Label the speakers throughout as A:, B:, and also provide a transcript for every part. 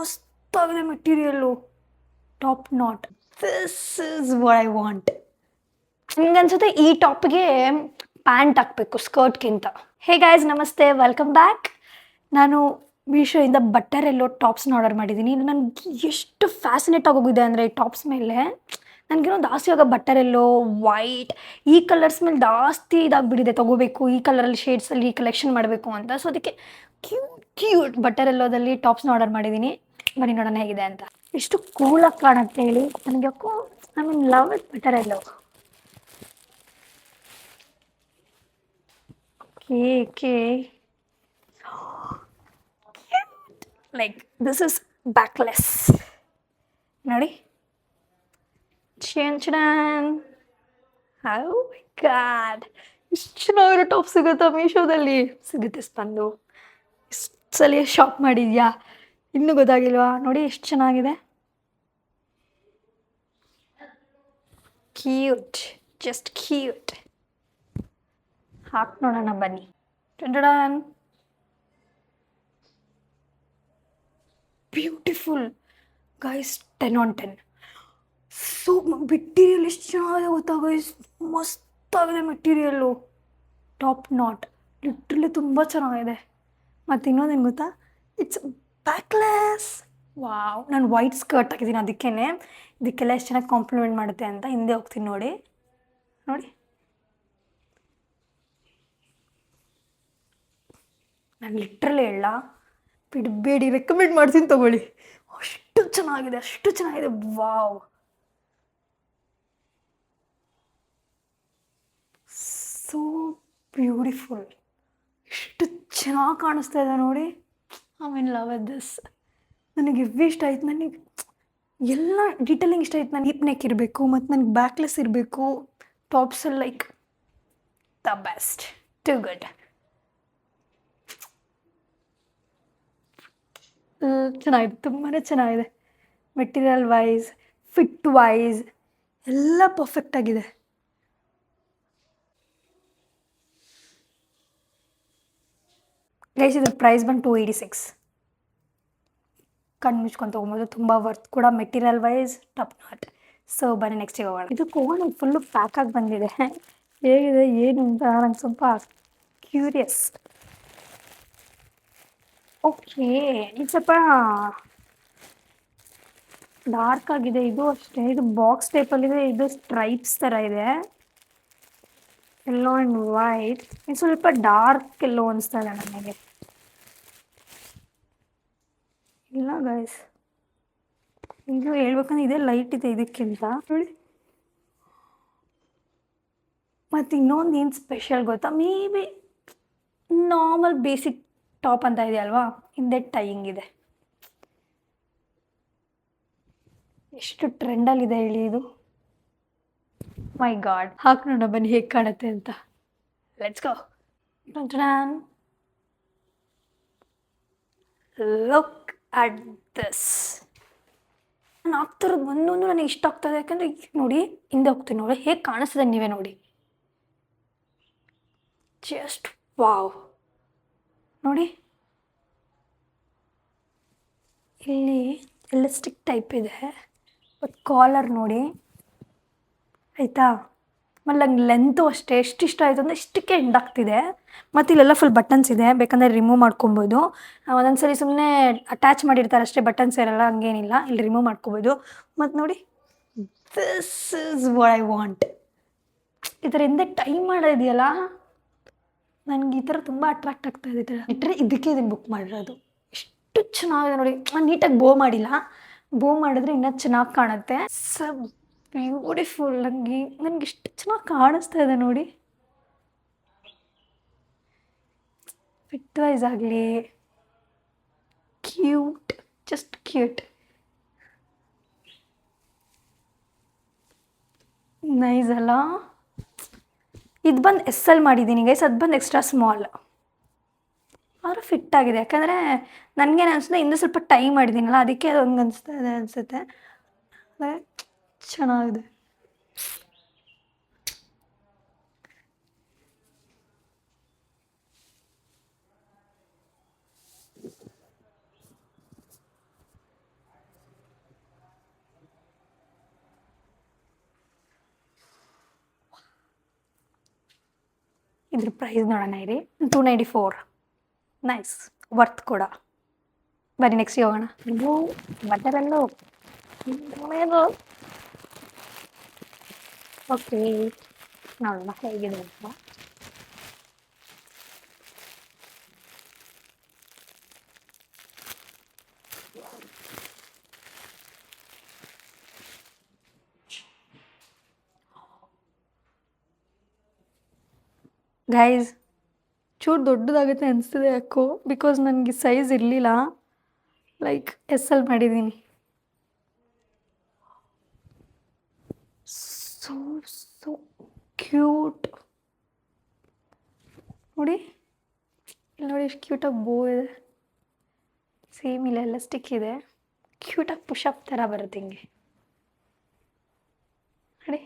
A: ಮಸ್ತಾಗಿದೆ material, top notch. This is what I want. ನನಗನ್ಸುತ್ತೆ ಈ ಟಾಪ್ಗೆ ಪ್ಯಾಂಟ್ ಹಾಕಬೇಕು ಸ್ಕರ್ಟ್ಗಿಂತ. ಹೇ ಗಾಯ್ಸ್, ನಮಸ್ತೆ, ವೆಲ್ಕಮ್ ಬ್ಯಾಕ್. ನಾನು ಮೀಶೋಯಿಂದ ಬಟ್ಟರೆಲ್ಲೋ ಟಾಪ್ಸ್ನ ಆರ್ಡರ್ ಮಾಡಿದ್ದೀನಿ. ನನಗೆ ಎಷ್ಟು ಫ್ಯಾಸಿನೇಟ್ ಆಗೋಗಿದೆ ಅಂದರೆ ಈ ಟಾಪ್ಸ್ ಮೇಲೆ. ನನಗೇನೋ ಜಾಸ್ತಿ ಆಗ ಬಟ್ಟರೆಲ್ಲೋ ವೈಟ್ ಈ ಕಲರ್ಸ್ ಮೇಲೆ ಜಾಸ್ತಿ ಇದಾಗಿಬಿಟ್ಟಿದೆ, ತೊಗೋಬೇಕು ಈ ಕಲರಲ್ಲಿ ಶೇಡ್ಸಲ್ಲಿ ಕಲೆಕ್ಷನ್ ಮಾಡಬೇಕು ಅಂತ. ಸೊ ಅದಕ್ಕೆ ಕ್ಯೂಟ್ ಬಟ್ಟರೆಲ್ಲೋದಲ್ಲಿ ಟಾಪ್ಸ್ನ ಆರ್ಡರ್ ಮಾಡಿದ್ದೀನಿ. ಬನ್ನಿ ನೋಡೋಣ ಹೇಗಿದೆ ಅಂತ. ಎಷ್ಟು ಕೂಲಾಗಿ ಕಾಣುತ್ತೆ ಹೇಳಿ. ನನಗೆ ಯಾಕೋ I mean love with butter yellow. Okay. Cute. Like this is backless. ನೋಡಿ, ಚನ್. ಹೌ ಮೈ ಗಾಡ್, ಇಷ್ಟು ಚೆನ್ನಾಗಿರೋ ಟಾಪ್ ಸಿಗುತ್ತಾ ಮೀಶೋದಲ್ಲಿ? ಸಿಗುತ್ತೆ ಸ್ಪಂದು. ಇಷ್ಟು ಸಲ ಶಾಪ್ ಮಾಡಿದ್ಯಾ, ಇನ್ನೂ ಗೊತ್ತಾಗಿಲ್ವಾ? ನೋಡಿ ಎಷ್ಟು ಚೆನ್ನಾಗಿದೆ. Cute, just cute. ಹಾಕಿ ನೋಡೋಣ ಬನ್ನಿ. Turn. Beautiful guys, 10 on 10. So material ಎಷ್ಟು ಚೆನ್ನಾಗಿದೆ ಗೊತ್ತಾ ಗೈಸ್, ಮಸ್ತಾಗಿದೆ ಮೆಟೀರಿಯಲ್ಲು, ಟಾಪ್ ನಾಟ್. ಲಿಟ್ರಲಿ ತುಂಬ ಚೆನ್ನಾಗಿದೆ. ಮತ್ತು ಇನ್ನೊಂದೇನು ಗೊತ್ತಾ, ಇಟ್ಸ್ ಬ್ಯಾಕ್ಲೆಸ್. ವಾವ್, ನಾನು ವೈಟ್ ಸ್ಕರ್ಟ್ ಹಾಕಿದ್ದೀನಿ, ಇದಕ್ಕೆಲ್ಲ ಎಷ್ಟು ಚೆನ್ನಾಗಿ ಕಾಂಪ್ಲಿಮೆಂಟ್ ಮಾಡುತ್ತೆ ಅಂತ. ಹಿಂದೆ ಹೋಗ್ತೀನಿ ನೋಡಿ. ನಾನು ಲಿಟ್ರಲಿ ಹೇಳ, ಬಿಡಬೇಡಿ, ರೆಕಮೆಂಡ್ ಮಾಡ್ತೀನಿ, ತೊಗೊಳ್ಳಿ. ಅಷ್ಟು ಚೆನ್ನಾಗಿದೆ. Wow, so beautiful. ಎಷ್ಟು ಚೆನ್ನಾಗಿ ಕಾಣಿಸ್ತಾ ಇದೆ ನೋಡಿ. I mean love with this. ನನಗೆ ಎವ್ವಿ ಇಷ್ಟ ಆಯ್ತು. ನನಗೆ ಎಲ್ಲ ಡೀಟೇಲಿಂಗ್ ಇಷ್ಟ ಆಯ್ತು. ನನಗೆ ಹಿಪ್ ನೆಕ್ ಇರಬೇಕು ಮತ್ತು ನನಗೆ ಬ್ಯಾಕ್ಲೆಸ್ ಇರಬೇಕು. ಟಾಪ್ಸಲ್ಲಿ like the best, too good. ಚೆನ್ನಾಗಿದೆ, ತುಂಬಾ ಚೆನ್ನಾಗಿದೆ. ಮೆಟೀರಿಯಲ್ ವೈಸ್, ಫಿಟ್ ವೈಸ್ ಎಲ್ಲ ಪರ್ಫೆಕ್ಟಾಗಿದೆ. ಗೈಸ್, ಇದ್ರ ಪ್ರೈಸ್ ಬಂದು 286. ಕಣ್ಣು ಮುಚ್ಕೊಂಡು ತೊಗೊಬೋದು, ತುಂಬ ವರ್ತ್ ಕೂಡ. Material wise top notch. So ಬನ್ನಿ ನೆಕ್ಸ್ಟಿಗೆ ಹೋಗೋಣ. ಇದು ಕೋಣ ಫುಲ್ಲು ಪ್ಯಾಕಾಗಿ ಬಂದಿದೆ. ಹೇಗಿದೆ ಏನು ಅಂತ ನಂಗೆ ಸ್ವಲ್ಪ ಕ್ಯೂರಿಯಸ್. ಓಕೆ, ಇದು ಸ್ವಲ್ಪ ಡಾರ್ಕ್ ಆಗಿದೆ. ಇದು ಅಷ್ಟೇ, ಇದು ಬಾಕ್ಸ್ ಟೈಪಲ್ಲಿದೆ. ಇದು ಸ್ಟ್ರೈಪ್ಸ್ ಥರ ಇದೆ, ಎಲ್ಲೋ ಆ್ಯಂಡ್ ವೈಟ್. ಇದು ಸ್ವಲ್ಪ ಡಾರ್ಕ್ ಎಲ್ಲೋ ಅನಿಸ್ತಾ ಇದೆ ನನಗೆ. ಇಲ್ಲ ಗೈಸ್, ಇದು ಹೇಳ್ಬೇಕಂದ್ರೆ ಇದೇ ಲೈಟ್ ಇದೆ ಇದಕ್ಕಿಂತ ನೋಡಿ. ಮತ್ತು ಇನ್ನೊಂದು ಏನು ಸ್ಪೆಷಲ್ ಗೊತ್ತಾ, may be normal basic top ಅಂತ ಇದೆ ಅಲ್ವಾ, ಹಿಂದೆ ಟೈಯಿಂಗ್ ಇದೆ. ಎಷ್ಟು ಟ್ರೆಂಡಲ್ಲಿದೆ ಹೇಳಿ ಇದು. ಮೈ ಗಾಡ್, ಹಾಕಿ ನೋಡೋಣ ಬನ್ನಿ ಹೇಗೆ ಕಾಣುತ್ತೆ ಅಂತ. Let's go. Look at this. ನಾನು ಆಗ್ತಿರೋದು ಒಂದೊಂದು ನನಗೆ ಇಷ್ಟ ಆಗ್ತದೆ. ಯಾಕಂದರೆ ನೋಡಿ, ಹಿಂದೆ ಹೋಗ್ತೀನಿ ನೋಡಿ, ಹೇಗೆ ಕಾಣಿಸ್ತದೆ ನೀವೇ ನೋಡಿ. Just wow. ನೋಡಿ, ಇಲ್ಲಿ ಎಲಾಸ್ಟಿಕ್ ಟೈಪ್ ಇದೆ. ಮತ್ತು ಕಾಲರ್ ನೋಡಿ, ಆಯಿತಾ. ಆಮೇಲೆ ನಂಗೆ ಲೆಂತು ಅಷ್ಟೇ ಎಷ್ಟು ಇಷ್ಟ ಆಯಿತು ಅಂದರೆ ಇಷ್ಟಕ್ಕೆ ಎಂಡ್ ಆಗ್ತಿದೆ. ಮತ್ತು ಇಲ್ಲೆಲ್ಲ ಫುಲ್ ಬಟನ್ಸ್ ಇದೆ, ಬೇಕಂದರೆ ರಿಮೂವ್ ಮಾಡ್ಕೊಬೋದು. ಒಂದೊಂದು ಸರಿ ಸುಮ್ಮನೆ ಅಟ್ಯಾಚ್ ಮಾಡಿರ್ತಾರೆ ಅಷ್ಟೇ, ಬಟನ್ಸ್ ಇರಲ್ಲ, ಹಂಗೇನಿಲ್ಲ. ಇಲ್ಲಿ ರಿಮೂವ್ ಮಾಡ್ಕೊಬೋದು. ಮತ್ತು ನೋಡಿ, this is what I want. ಈ ಥರ ಹಿಂದೆ ಟೈಮ್ ಮಾಡೋದಿದೆಯಲ್ಲ, ನನಗೆ ಈ ಥರ ತುಂಬ ಅಟ್ರಾಕ್ಟ್ ಆಗ್ತಾಯಿದೆ. ಈ ಥರ ಇಟ್ಟರೆ ಇದಕ್ಕೆ ಇದನ್ನು ಬುಕ್ ಮಾಡಿರೋದು. ಎಷ್ಟು ಚೆನ್ನಾಗಿದೆ ನೋಡಿ. ನಾನು ನೀಟಾಗಿ ಬೋ ಮಾಡಿಲ್ಲ, ಬೋ ಮಾಡಿದ್ರೆ ಇನ್ನೂ ಚೆನ್ನಾಗಿ ಕಾಣುತ್ತೆ. ಬ್ಯೂಟಿಫುಲ್. ನನಗೆ ಇಷ್ಟು ಚೆನ್ನಾಗಿ ಕಾಣಿಸ್ತಾ ಇದೆ ನೋಡಿ. ಫಿಟ್ ವೈಸ್ ಆಗಲಿ, ಕ್ಯೂಟ್, ಜಸ್ಟ್ ಕ್ಯೂಟ್, ನೈಸ್ ಅಲ್ಲ. ಇದು ಬಂದು SL ಮಾಡಿದ್ದೀನಿ ಗೈಸ್, ಅದು ಬಂದು ಎಕ್ಸ್ಟ್ರಾ ಸ್ಮಾಲ್. ಆದರೂ ಫಿಟ್ ಆಗಿದೆ. ಯಾಕಂದರೆ ನನಗೇನು ಅನಿಸುತ್ತೆ, ಇನ್ನೂ ಸ್ವಲ್ಪ ಟೈಮ್ ಮಾಡಿದ್ದೀನಲ್ಲ, ಅದಕ್ಕೆ ಅದು ಹಂಗೆ ಅನಿಸ್ತಾ ಇದೆ ಅನಿಸುತ್ತೆ. ಅದೇ ಚೆನ್ನಾಗಿದೆ. ಇದ್ರ ಪ್ರೈಸ್ ನೋಡೋಣ ಇರಿ. 294. ನೈಸ್, ವರ್ತ್ ಕೂಡ. ಬನ್ನಿ ನೆಕ್ಸ್ಟ್ ಹೋಗೋಣ. ಇದು ಬಟ್ಟೆರಲ್ಲೂ ಓಕೆ, ನೋಡೋಣ ಹೇಗಿದೆ ಅಂತ. ಗೈಸ್, ಚೂರು ದೊಡ್ಡದಾಗುತ್ತೆ ಅನಿಸ್ತಿದೆ ಯಾಕೋ, ಬಿಕಾಸ್ ನನಗೆ ಸೈಜ್ ಇರಲಿಲ್ಲ. ಲೈಕ್ ಎಲ್ ಮಾಡಿದ್ದೀನಿ. So so cute. ನೋಡಿ, ಇಲ್ಲಿ ನೋಡಿ ಎಷ್ಟು ಕ್ಯೂಟಾಗಿ ಬೋ ಇದೆ. ಸೇಮ್ ಇಲ್ಲೆಲ್ಲ ಸ್ಟಿಕ್ ಇದೆ. ಕ್ಯೂಟಾಗಿ ಪುಷಪ್ ಥರ ಬರುತ್ತೆ ಹಿಂಗೆ ನೋಡಿ.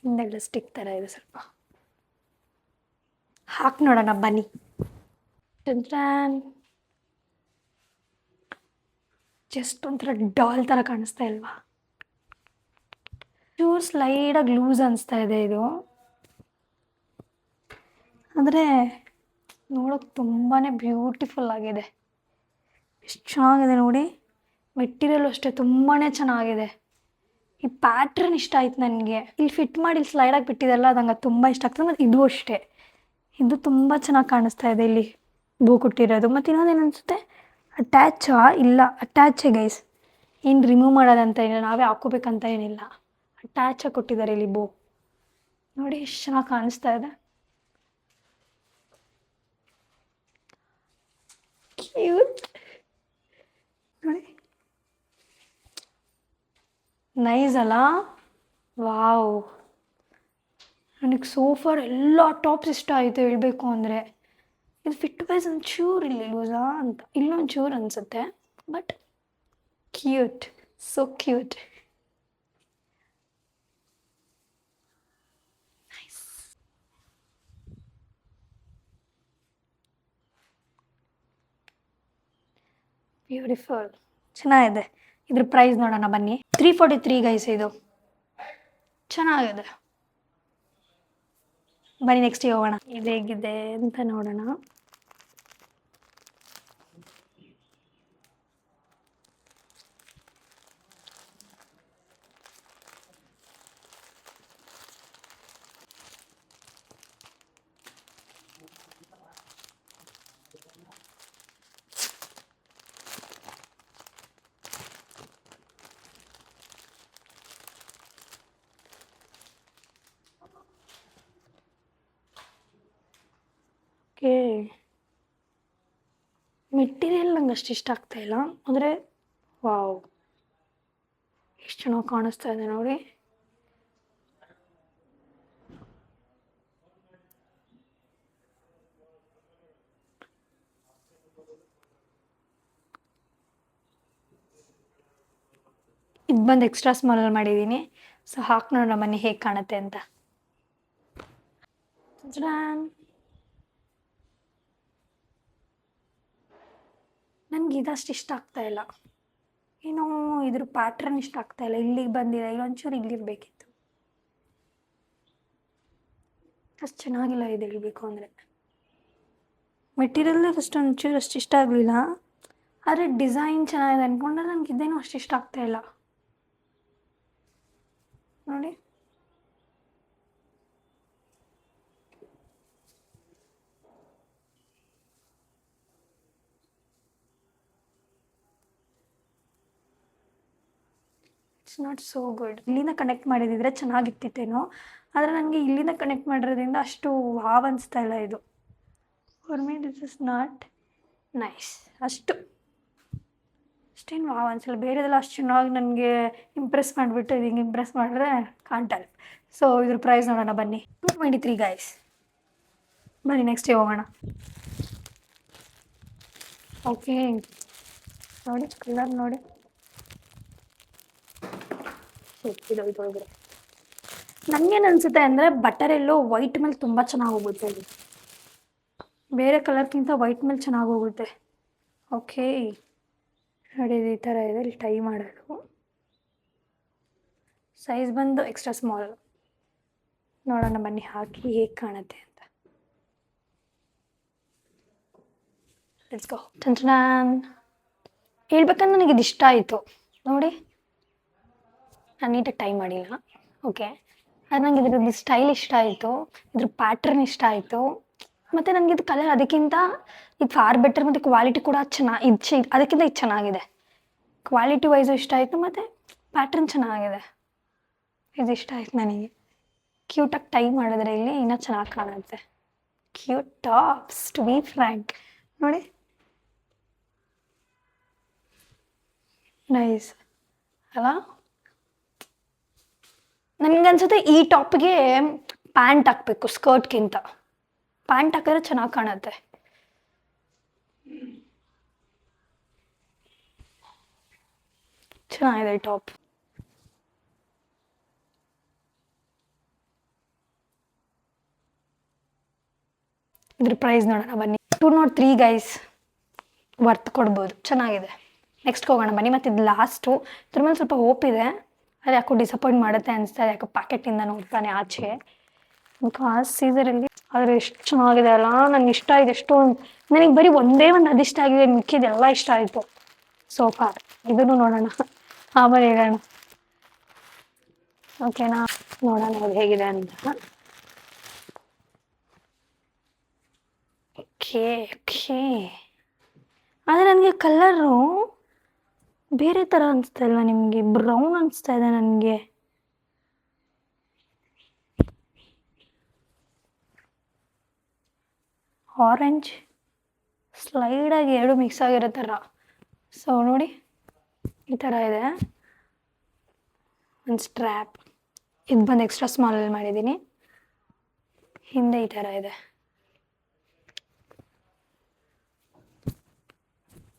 A: ಹಿಂದೆಲ್ಲ ಸ್ಟಿಕ್ ಥರ ಇದೆ ಸ್ವಲ್ಪ. ಹಾಕಿ ನೋಡೋಣ ಬನ್ನಿ. ಜಸ್ಟ್ ಒಂಥರ ಡಾಲ್ ಥರ ಕಾಣಿಸ್ತಾ ಇಲ್ವಾ? ಚೂರು ಸ್ಲೈಡಾಗಿ ಲೂಸ್ ಅನಿಸ್ತಾ ಇದೆ ಇದು, ಆದರೆ ನೋಡೋಕೆ ತುಂಬಾ ಬ್ಯೂಟಿಫುಲ್ ಆಗಿದೆ. ಎಷ್ಟು ಚೆನ್ನಾಗಿದೆ ನೋಡಿ. ಮೆಟೀರಿಯಲ್ ಅಷ್ಟೇ ತುಂಬಾ ಚೆನ್ನಾಗಿದೆ. ಈ ಪ್ಯಾಟ್ರನ್ ಇಷ್ಟ ಆಯ್ತು ನನಗೆ. ಇಲ್ಲಿ ಫಿಟ್ ಮಾಡಿ ಇಲ್ಲಿ ಸ್ಲೈಡಾಗಿ ಬಿಟ್ಟಿದೆಲ್ಲ, ಅದು ನಂಗೆ ತುಂಬ ಇಷ್ಟ ಆಗ್ತದೆ. ಮತ್ತು ಇದು ಅಷ್ಟೇ, ಇದು ತುಂಬ ಚೆನ್ನಾಗಿ ಕಾಣಿಸ್ತಾ ಇದೆ ಇಲ್ಲಿ ಬೂ ಕೊಟ್ಟಿರೋದು. ಮತ್ತು ಇನ್ನೊಂದೇನು ಅನಿಸುತ್ತೆ, ಅಟ್ಯಾಚಾ? ಇಲ್ಲ, ಅಟ್ಯಾಚೇ ಗೈಸ್, ಏನು ರಿಮೂವ್ ಮಾಡೋದಂತ ಏನಿಲ್ಲ, ನಾವೇ ಹಾಕೋಬೇಕಂತ ಏನಿಲ್ಲ. ಅಟ್ಯಾಚಾಗಿ ಕೊಟ್ಟಿದ್ದಾರೆ ಇಲ್ಲಿ ಬೂ. ನೋಡಿ ಎಷ್ಟು ಚೆನ್ನಾಗಿ ಕಾಣಿಸ್ತಾ ಇದೆ. ಕ್ಯೂಟ್ ನೋಡಿ, ನೈಸ್ ಅಲ್ಲ? ವಾವ್, ನನಗೆ ಸೋಫಾರ್ ಎಲ್ಲ ಟಾಪ್ಸ್ ಇಷ್ಟ ಆಯಿತು ಹೇಳಬೇಕು ಅಂದರೆ. ಇದು ಫಿಟ್ ವೈಸ್ ಒಂಚೂರು ಇಲ್ಲಿ ಲೂಸಾ ಅಂತ, ಇಲ್ಲೊಂಚೂರು ಅನಿಸುತ್ತೆ. But cute, so cute. Nice. Beautiful, ಚೆನ್ನಾಗಿದೆ. ಇದ್ರ ಪ್ರೈಸ್ ನೋಡೋಣ ಬನ್ನಿ. 343 ಗೈಸ್, ಇದು ಚೆನ್ನಾಗಿದೆ. ಬನ್ನಿ ನೆಕ್ಸ್ಟ್ ಹೋಗೋಣ. ಇದು ಹೇಗಿದೆ ಅಂತ ನೋಡೋಣ. ಓಕೆ, ಮೆಟೀರಿಯಲ್ ನಂಗೆ ಅಷ್ಟು ಇಷ್ಟ ಆಗ್ತಾಯಿಲ್ಲ, ಅಂದರೆ ವಾವ್ ಎಷ್ಟು ಚೆನ್ನಾಗಿ ಕಾಣಿಸ್ತಾ ಇದೆ ನೋಡಿ. ಇದು ಬಂದು ಎಕ್ಸ್ಟ್ರಾ ಸ್ಮಾಲಲ್ಲಿ ಮಾಡಿದ್ದೀನಿ. ಸೊ ಹಾಕಿ ನೋಡೋಣ ಬನ್ನಿ ಹೇಗೆ ಕಾಣುತ್ತೆ ಅಂತ. ನನಗೆ ಇದಷ್ಟು ಇಷ್ಟ ಆಗ್ತಾಯಿಲ್ಲ, ಏನೋ ಇದ್ರ ಪ್ಯಾಟ್ರನ್ ಇಷ್ಟ ಆಗ್ತಾಯಿಲ್ಲ. ಇಲ್ಲಿಗೆ ಬಂದಿದೆ, ಇಲ್ಲೊಂಚೂರು ಇಲ್ಲಿರಬೇಕಿತ್ತು. ಅಷ್ಟು ಚೆನ್ನಾಗಿಲ್ಲ ಇದು ಹೇಳಬೇಕು ಅಂದರೆ. ಮೆಟೀರಿಯಲ್ ಫಸ್ಟ್ ಒಂಚೂರು ಅಷ್ಟು ಇಷ್ಟ ಆಗಲಿಲ್ಲ, ಆದರೆ ಡಿಸೈನ್ ಚೆನ್ನಾಗಿದೆ ಅಂದ್ಕೊಂಡ್ರೆ ನನಗೆ ಇದೇನೋ ಅಷ್ಟು ಇಷ್ಟ ಆಗ್ತಾಯಿಲ್ಲ ನೋಡಿ. It's not so good. ಇಲ್ಲಿಂದ ಕನೆಕ್ಟ್ ಮಾಡಿದಿದ್ರೆ ಚೆನ್ನಾಗಿರ್ತಿತ್ತೇನೋ, ಆದರೆ ನನಗೆ ಇಲ್ಲಿಂದ ಕನೆಕ್ಟ್ ಮಾಡಿರೋದ್ರಿಂದ ಅಷ್ಟು ವಾವ್ ಅನಿಸ್ತಾ ಇಲ್ಲ ಇದು. For me this is not nice. ಅಷ್ಟೇನು ವಾವ್ ಅನಿಸಲ್ಲ. ಬೇರೆದೆಲ್ಲ ಅಷ್ಟು ಚೆನ್ನಾಗಿ ನನಗೆ ಇಂಪ್ರೆಸ್ ಮಾಡಿಬಿಟ್ಟು ಇದು ಹಿಂಗೆ ಇಂಪ್ರೆಸ್ ಮಾಡಿದ್ರೆ ಕಾಣ್ತಲ್ಲ. ಸೊ ಇದ್ರ ಪ್ರೈಸ್ ನೋಡೋಣ ಬನ್ನಿ. 223 ಗೈಸ್. ಬನ್ನಿ ನೆಕ್ಸ್ಟ್ ಹೋಗೋಣ. ಓಕೆ, ನೋಡಿ ಕಲರ್ ನೋಡಿ. ಇದೊಳಗಡೆ ನನಗೇನು ಅನಿಸುತ್ತೆ ಅಂದರೆ ಬಟರೆಲ್ಲೋ ವೈಟ್ ಮೇಲೆ ತುಂಬ ಚೆನ್ನಾಗಿ ಹೋಗುತ್ತೆ. ಇದು ಬೇರೆ ಕಲರ್ಗಿಂತ ವೈಟ್ ಮೇಲೆ ಚೆನ್ನಾಗಿ ಹೋಗುತ್ತೆ. ಓಕೆ ನೋಡಿ, ಈ ಥರ ಇದೆ. ಇಲ್ಲಿ ಟೈ ಮಾಡೋದು. ಸೈಜ್ ಬಂದು ಎಕ್ಸ್ಟ್ರಾ ಸ್ಮಾಲ್. ನೋಡೋಣ ಬನ್ನಿ ಹಾಕಿ ಹೇಗೆ ಕಾಣುತ್ತೆ ಅಂತ. Let's go. ಟನ್ ಹೇಳ್ಬೇಕಂದ್ರೆ ನನಗೆ ಇದು ಇಷ್ಟ ಆಯಿತು ನೋಡಿ. ನಾನು ನೀಟಾಗಿ ಟೈ ಮಾಡಿಲ್ಲ, ಓಕೆ. ಅದು ನನಗೆ ಇದ್ರದ್ದು ಸ್ಟೈಲ್ ಇಷ್ಟ ಆಯಿತು, ಇದ್ರ ಪ್ಯಾಟ್ರನ್ ಇಷ್ಟ ಆಯಿತು, ಮತ್ತು ನನಗೆ ಇದು ಕಲರ್ ಅದಕ್ಕಿಂತ ಇದು ಫಾರ್ ಬೆಟರ್, ಮತ್ತು ಕ್ವಾಲಿಟಿ ಕೂಡ ಅದಕ್ಕಿಂತ ಇದು ಚೆನ್ನಾಗಿದೆ. ಕ್ವಾಲಿಟಿ ವೈಸು ಇಷ್ಟ ಆಯಿತು, ಮತ್ತು ಪ್ಯಾಟ್ರನ್ ಚೆನ್ನಾಗಿದೆ. ಇದು ಇಷ್ಟ ಆಯ್ತು ನನಗೆ. ಕ್ಯೂಟಾಗಿ ಟೈ ಮಾಡಿದ್ರೆ ಇಲ್ಲಿ ಇನ್ನೂ ಚೆನ್ನಾಗಿ ಕಾಣುತ್ತೆ. Cute tops to be frank. ನೋಡಿ ನೈಸ್ ಅಲ್ಲ. ನನಗನ್ಸುತ್ತೆ ಈ ಟಾಪ್ಗೆ ಪ್ಯಾಂಟ್ ಹಾಕಬೇಕು ಸ್ಕರ್ಟ್ಗಿಂತ. ಪ್ಯಾಂಟ್ ಹಾಕಿದ್ರೆ ಚೆನ್ನಾಗಿ ಕಾಣುತ್ತೆ. ಚೆನ್ನಾಗಿದೆ ಈ ಟಾಪ್. ಇದ್ರ ಪ್ರೈಸ್ ನೋಡೋಣ ಬನ್ನಿ. 203 ಗೈಸ್, ವರ್ತ್ ಕೊಡ್ಬೋದು, ಚೆನ್ನಾಗಿದೆ. ನೆಕ್ಸ್ಟ್ ಹೋಗೋಣ ಬನ್ನಿ. ಮತ್ತು ಇದು ಲಾಸ್ಟು. ಇದ್ರ ಮೇಲೆ ಸ್ವಲ್ಪ ಹೋಪ್ ಇದೆ, ಅದು ಯಾಕೋ ಡಿಸಪಾಯಿಂಟ್ ಮಾಡುತ್ತೆ ಅನಿಸ್ತಾ. ಯಾಕೋ ಪ್ಯಾಕೆಟಿಂದ ನೋಡ್ತಾನೆ ಆಚೆ. ಬಿಕಾಸ್ ಸೀಸರಲ್ಲಿ ಆದರೆ ಎಷ್ಟು ಚೆನ್ನಾಗಿದೆ ಅಲ್ಲ, ನನಗೆ ಇಷ್ಟ ಆಗಿದೆ. ನನಗೆ ಬರೀ ಒಂದೇ ಒಂದು ಅದಿಷ್ಟ ಆಗಿದೆ, ಮಿಕ್ಕಿದೆಲ್ಲ ಇಷ್ಟ ಆಯಿತು ಸೋಫಾರ್. ಇದನ್ನು ನೋಡೋಣ, ಆಮೇಲೆ ಹೇಳೋಣ, ಓಕೆನಾ? ನೋಡೋಣ ಅದು ಹೇಗಿದೆ ಅಂತ. Okay okay. ಆದರೆ ನನಗೆ ಕಲರು ಬೇರೆ ಥರ ಅನಿಸ್ತಾ ಇಲ್ವಾ ನಿಮಗೆ? ಬ್ರೌನ್ ಅನಿಸ್ತಾ ಇದೆ ನನಗೆ. ಆರೆಂಜ್ ಸ್ಲೈಡಾಗಿ ಎರಡು ಮಿಕ್ಸ್ ಆಗಿರೋ ಥರ. ಸೊ ನೋಡಿ, ಈ ಥರ ಇದೆ ಒಂದು ಸ್ಟ್ರ್ಯಾಪ್. ಇದು ಬಂದು ಎಕ್ಸ್ಟ್ರಾ ಸ್ಮಾಲಲ್ಲಿ ಮಾಡಿದ್ದೀನಿ. ಹಿಂದೆ ಈ ಥರ ಇದೆ.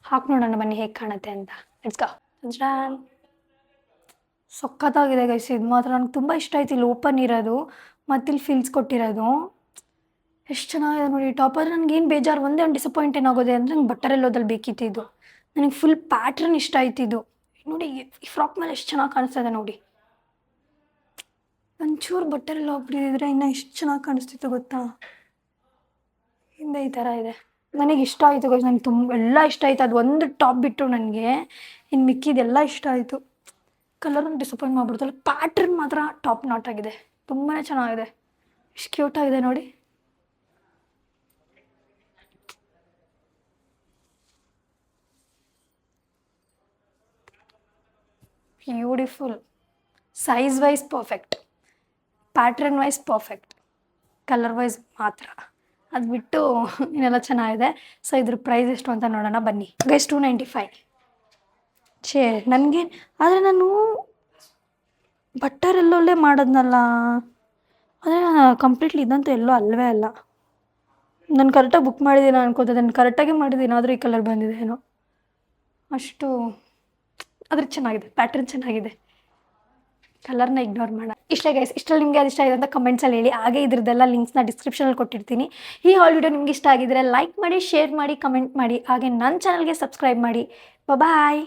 A: ಹಾಕಿ ನೋಡೋಣ ಬನ್ನಿ ಹೇಗೆ ಕಾಣುತ್ತೆ ಅಂತ. Let's go. ಸಖತ್ತಾಗಿದೆ ಗೈಸ್, ಇದು ಮಾತ್ರ ನನಗೆ ತುಂಬ ಇಷ್ಟ ಆಯ್ತು. ಇಲ್ಲಿ ಓಪನ್ ಇರೋದು ಮತ್ತು ಇಲ್ಲಿ ಫಿಲ್ಸ್ ಕೊಟ್ಟಿರೋದು ಎಷ್ಟು ಚೆನ್ನಾಗಿದೆ ನೋಡಿ ಟಾಪ್. ಆದರೆ ನನಗೇನು ಬೇಜಾರು, ಒಂದೇ ಒಂದು ಡಿಸಪಾಯಿಂಟ್ ಏನಾಗೋದೆ ಅಂದರೆ ನಂಗೆ ಬಟ್ಟರೆಲ್ಲೋದಲ್ಲಿ ಬೇಕಿತ್ತು ಇದು. ನನಗೆ ಫುಲ್ ಪ್ಯಾಟ್ರನ್ ಇಷ್ಟ ಆಯ್ತು ಇದು. ನೋಡಿ ಈ ಫ್ರಾಕ್ ಮೇಲೆ ಎಷ್ಟು ಚೆನ್ನಾಗಿ ಕಾಣಿಸ್ತಾ ಇದೆ ನೋಡಿ. ಒಂಚೂರು ಬಟ್ಟರೆಲ್ಲ ಹೋಗ್ಬಿಟ್ಟಿದ್ರೆ ಇನ್ನೂ ಎಷ್ಟು ಚೆನ್ನಾಗಿ ಕಾಣಿಸ್ತಿತ್ತು ಗೊತ್ತಾ. ಹಿಂದೆ ಈ ಥರ ಇದೆ. ನನಗೆ ಇಷ್ಟ ಆಯಿತು ಗೈಸ್, ನನಗೆ ಎಲ್ಲ ಇಷ್ಟ ಆಯಿತು. ಅದು ಒಂದು ಟಾಪ್ ಬಿಟ್ಟು ನನಗೆ ಇನ್ನು ಮಿಕ್ಕಿದೆಲ್ಲ ಇಷ್ಟ ಆಯಿತು. ಕಲರನ್ನು ಡಿಸಪಾಯಿಂಟ್ ಮಾಡಿಬಿಡ್ತಲ್ಲ. ಪ್ಯಾಟ್ರನ್ ಮಾತ್ರ ಟಾಪ್ ನಾಟ್ ಆಗಿದೆ, ತುಂಬಾ ಚೆನ್ನಾಗಿದೆ. ಎಷ್ಟು ಕ್ಯೂಟ್ ಆಗಿದೆ ನೋಡಿ. Beautiful. Size wise perfect, pattern wise perfect, colour wise ಮಾತ್ರ ಅದು ಬಿಟ್ಟು ಇನ್ನೆಲ್ಲ ಚೆನ್ನಾಗಿದೆ. ಸೊ ಇದ್ರ ಪ್ರೈಸ್ ಎಷ್ಟು ಅಂತ ನೋಡೋಣ ಬನ್ನಿ ಗೈಸ್. 295. ನನಗೆ ಆದರೆ ನಾನು ಬಟ್ಟರೆಲ್ಲೊಲ್ಲೇ ಮಾಡೋದ್ನಲ್ಲ, ಆದರೆ ಕಂಪ್ಲೀಟ್ಲಿ ಇದಂತೂ ಎಲ್ಲೋ ಅಲ್ಲವೇ ಅಲ್ಲ. ನಾನು ಕರೆಕ್ಟಾಗಿ ಬುಕ್ ಮಾಡಿದ್ದೀನಿ ಅನ್ಕೋತದೆ, ನಾನು ಕರೆಕ್ಟಾಗಿ ಮಾಡಿದ್ದೀನಿ, ಆದರೂ ಈ ಕಲರ್ ಬಂದಿದೆ ಏನೋ ಅಷ್ಟು. ಆದರೆ ಚೆನ್ನಾಗಿದೆ, ಪ್ಯಾಟ್ರನ್ ಚೆನ್ನಾಗಿದೆ, ಕಲರ್ನ ಇಗ್ನೋರ್ ಮಾಡೋಣ. ಇಷ್ಟೇ ಗೈಸ್. ಇಷ್ಟರಲ್ಲಿ ನಿಮಗೆ ಅದು ಇಷ್ಟ ಆಗಿದೆ ಅಂತ ಕಮೆಂಟ್ಸಲ್ಲಿ ಹೇಳಿ. ಹಾಗೆ ಇದ್ರದ್ದೆಲ್ಲ ಲಿಂಕ್ಸ್ನ ಡಿಸ್ಕ್ರಿಪ್ಷನಲ್ಲಿ ಕೊಟ್ಟಿರ್ತೀನಿ. ಈ ಹಾಲ್ ವಿಡಿಯೋ ನಿಮ್ಗೆ ಇಷ್ಟ ಆಗಿದ್ರೆ ಲೈಕ್ ಮಾಡಿ, ಶೇರ್ ಮಾಡಿ, ಕಮೆಂಟ್ ಮಾಡಿ. ಹಾಗೆ ನನ್ನ ಚಾನಲ್ಗೆ ಸಬ್ಸ್ಕ್ರೈಬ್ ಮಾಡಿ. ಬಾಯ್.